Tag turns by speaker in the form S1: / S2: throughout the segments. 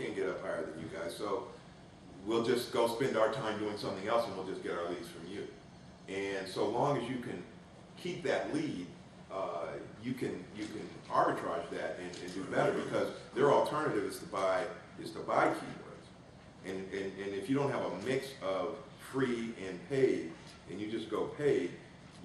S1: can't get up higher than you guys, so we'll just go spend our time doing something else and we'll just get our leads from you. And so long as you can keep that lead, you can arbitrage that and do better, because their alternative is to buy keywords. And if you don't have a mix of free and paid, and you just go paid,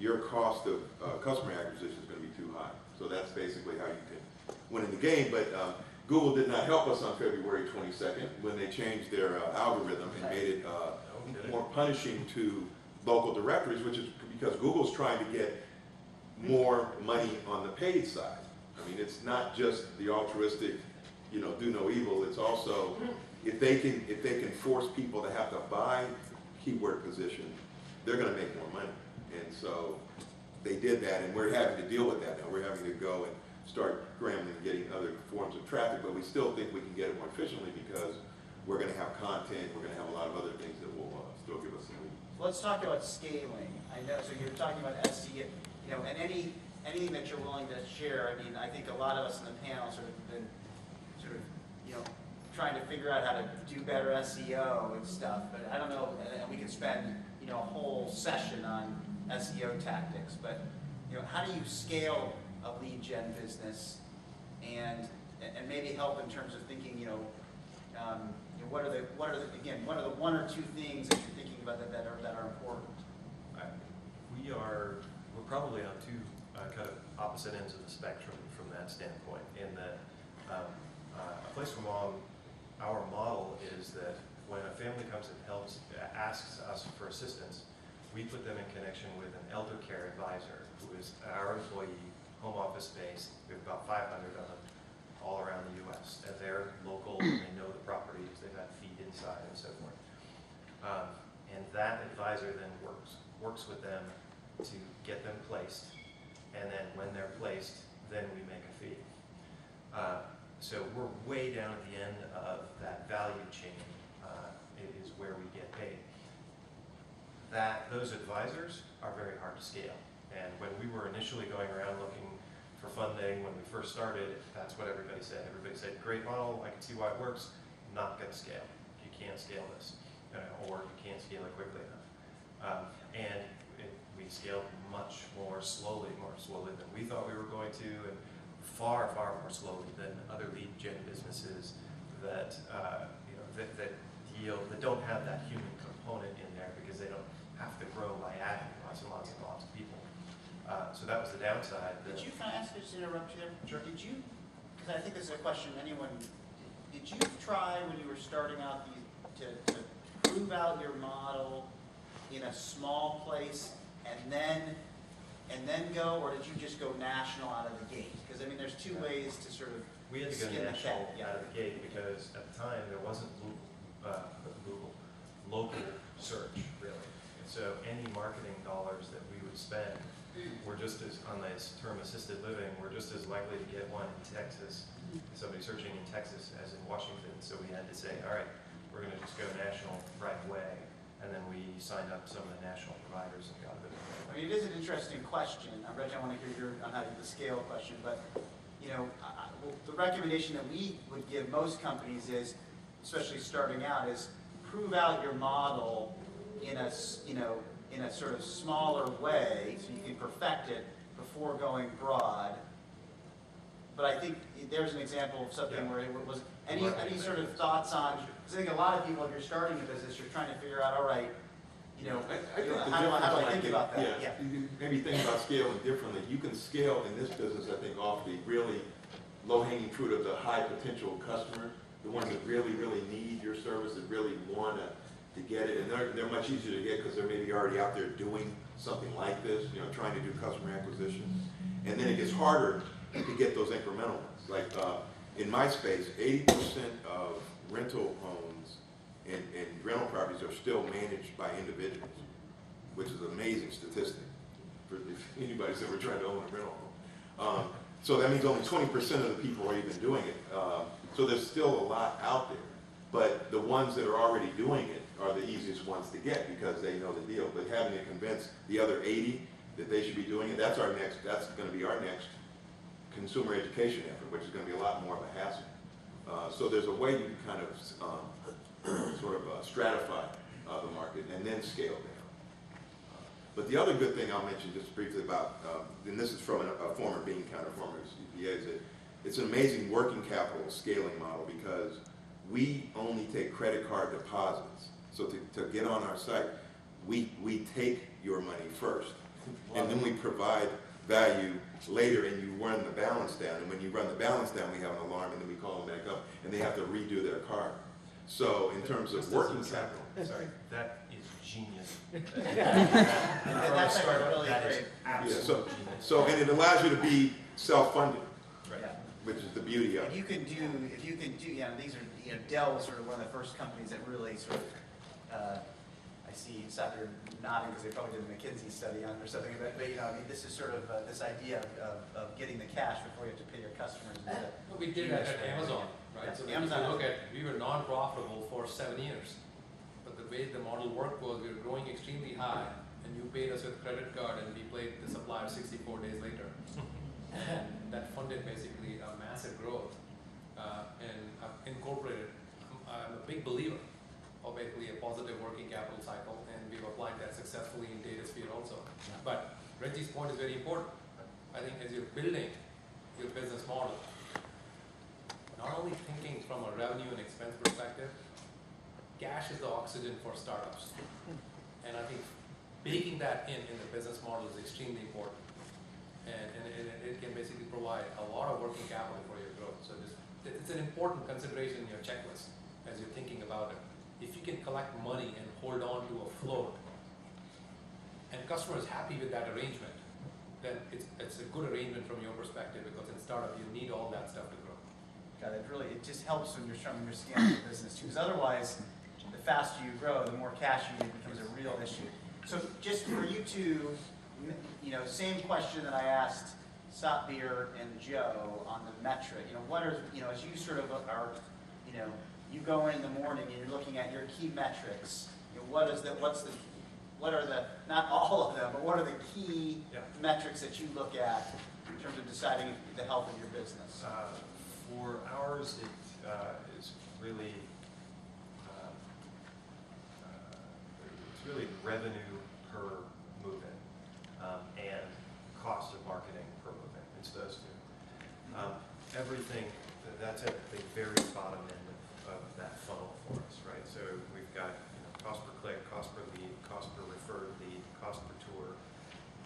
S1: your cost of customer acquisition is going to be too high. So that's basically how you can win in the game. But Google did not help us on February 22nd when they changed their algorithm and made it more punishing to local directories, which is because Google's trying to get more money on the paid side. I mean, it's not just the altruistic, do no evil. It's also if they can force people to have to buy keyword position, they're going to make more money. And so they did that, and we're having to deal with that now. We're having to go and start scrambling and getting other forms of traffic, but we still think we can get it more efficiently because we're going to have content, we're going to have a lot of other things that will still give us some lead.
S2: Let's talk about scaling. I know, so you're talking about SEO, and anything that you're willing to share. I mean, I think a lot of us in the panel sort of been trying to figure out how to do better SEO and stuff, but I don't know, and we could spend, a whole session on SEO tactics, but, how do you scale a lead gen business and maybe help in terms of thinking, what are the one or two things that you're thinking about that are important?
S3: We're probably on two kind of opposite ends of the spectrum from that standpoint, in that a Place for Mom, our model is that when a family comes and asks us for assistance, we put them in connection with an elder care advisor who is our employee, home office based. We have about 500 of them all around the U.S. And they're local, and they know the properties, they've had feet inside and so forth. And that advisor then works with them to get them placed, and then when they're placed, then we make a fee. So we're way down at the end of that value chain. It is where we get paid. Those advisors are very hard to scale. And when we were initially going around looking for funding, when we first started, that's what everybody said. Everybody said, great model, I can see why it works, not going to scale. You can't scale this, or you can't scale it quickly enough. We scaled much more slowly than we thought we were going to, and far, far more slowly than other lead gen businesses that that don't have that human component in there, because they don't have to grow by adding lots and lots and lots of people. So that was the downside.
S2: Did you, can I ask, just interrupt you there?
S3: Sure.
S2: Did you, because I think this is a question did you try when you were starting out to prove out your model in a small place and then go, or did you just go national out of the gate? Because I mean, there's two ways to sort of
S3: we had to go
S2: skin the
S3: national
S2: cat.
S3: out of the gate, because at the time there wasn't local search really. And so any marketing dollars that we would spend were just as, on this term assisted living, we're just as likely to get one in Texas, somebody searching in Texas as in Washington. So we had to say, all right, we're going to just go national right away. And then we signed up some of the national providers and got a bit of
S2: I mean, it is an interesting question. Reggie, I want to hear on how the scale question, but the recommendation that we would give most companies is, especially starting out, is prove out your model in a sort of smaller way so you can perfect it before going broad. But I think there's an example of something where it was any sort of thoughts on, because I think a lot of people, if you're starting a business, you're trying to figure out, all right, how do I think about that?
S1: Yeah. You maybe think about scaling differently. You can scale in this business, I think, off the really low-hanging fruit of the high potential customers, the ones that really, really need your service, that really want to get it, and they're much easier to get because they're maybe already out there doing something like this, trying to do customer acquisition. And then it gets harder to get those incremental ones. Like in my space, 80% of rental homes and rental properties are still managed by individuals, which is an amazing statistic for if anybody's ever tried to own a rental home. So that means only 20% of the people are even doing it. So there's still a lot out there. But the ones that are already doing it are the easiest ones to get because they know the deal. But having to convince the other 80 that they should be doing it, that's going to be our next consumer education effort, which is going to be a lot more of a hassle. So there's a way you can kind of sort of stratify the market and then scale down. But the other good thing I'll mention just briefly about, and this is from a former bean counter, former CPA, is that it's an amazing working capital scaling model because we only take credit card deposits. So to get on our site, we take your money first, and then we provide value later, and you run the balance down. And when you run the balance down, we have an alarm, and then we call them back up, and they have to redo their card. So in terms of working capital,
S3: Sorry, that is genius.
S2: And that's actually really
S3: That is
S2: great.
S3: absolute genius.
S1: so and it allows you to be self-funded,
S3: Right.
S2: Yeah.
S1: which is the beauty of
S2: If
S1: it.
S2: you can do, these are, Dell was sort of one of the first companies that really sort of, I see Sather nodding because they probably did a McKinsey study on it or something, but I mean, this is sort of this idea of getting the cash before you have to pay your customers.
S4: We did that at Amazon, right?
S2: Yeah,
S4: So
S2: Amazon
S4: if you
S2: has-
S4: look at, we were non-profitable for 7 years. But the way the model worked was we were growing extremely high and you paid us with credit card and we paid the supplier 64 days later. And that funded basically a massive growth. And I've incorporated, I'm a big believer of basically a positive working capital cycle, and we've applied that successfully in DataSphere also. But Reggie's point is very important. I think as you're building your business model, not only thinking from a revenue and expense perspective, cash is the oxygen for startups. And I think baking that in the business model is extremely important. And it can basically provide a lot of working capital for your growth. So it's an important consideration in your checklist as you're thinking about it. If you can collect money and hold on to a float, and customer is happy with that arrangement, then it's a good arrangement from your perspective, because in startup you need all that stuff to grow.
S2: God, it just helps when you're trying to understand the business too, because otherwise, the faster you grow, the more cash you need becomes a real issue. So just for you two, same question that I asked Satbir and Joe on the metric. What are, as you sort of are, you go in the morning and you're looking at your key metrics. What are the, not all of them, but what are the key metrics that you look at in terms of deciding the health of your business?
S3: For ours, it is really it's really revenue per move-in and cost of marketing per move-in. It's those two. Everything that's at the very bottom end of that funnel for us, right? So we've got cost per click, cost per lead, cost per referred lead, cost per tour,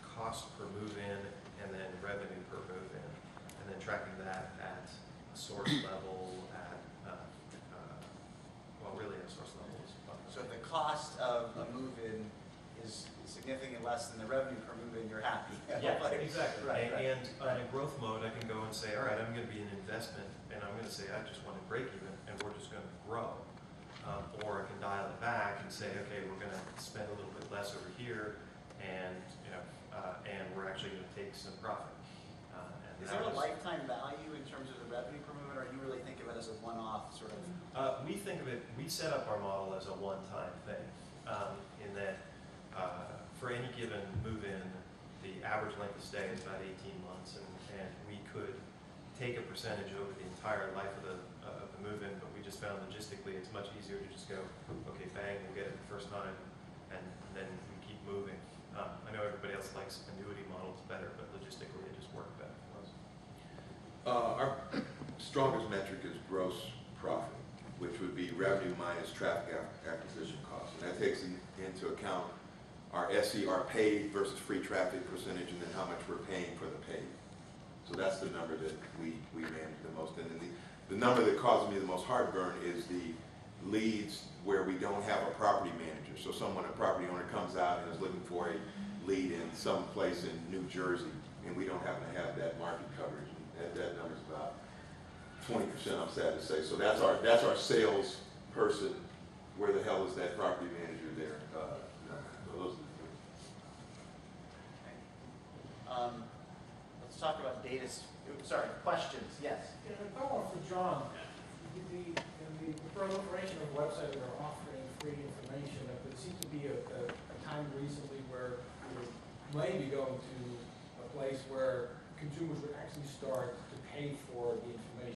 S3: cost per move-in, and then revenue per move-in, and then tracking that at a source level, at really at source level.
S2: So if the cost of a move-in is significantly less than the revenue per move-in, you're happy.
S3: Yeah, exactly.
S2: Right, right.
S3: And on a growth mode, I can go and say, all right, I'm going to be an investment, and I'm going to say, I just want to break even, and we're just going to grow. Or I can dial it back and say, okay, we're going to spend a little bit less over here, and and we're actually going to take some profit.
S2: Is there a lifetime value in terms of the revenue per move-in, or do you really think of it as a one-off sort of?
S3: We think of it, we set up our model as a one-time thing, in that for any given move-in, the average length of stay is about 18 months, and we could take a percentage over the entire life of the move-in, but we just found logistically it's much easier to just go, okay, bang, we'll get it the first time, and then we keep moving. I know everybody else likes annuity models better, but logistically it just worked better for us.
S1: Our strongest metric is gross profit, which would be revenue minus traffic acquisition costs. And that takes into account our SE, our paid versus free traffic percentage, and then how much we're paying for the paid. So that's the number that we manage the most. And then the number that causes me the most heartburn is the leads where we don't have a property manager. So a property owner comes out and is looking for a lead in some place in New Jersey, and we don't happen to have that market coverage. That number's about 20%, I'm sad to say. So that's our sales person. Where the hell is that property manager there? So those are the things.
S2: Let's talk about data. Sorry, questions? Yes.
S5: Yeah, a follow-up for John. The proliferation of websites that are offering free information, there seems to be a time recently where we may be going to a place where consumers would actually start to pay for the information.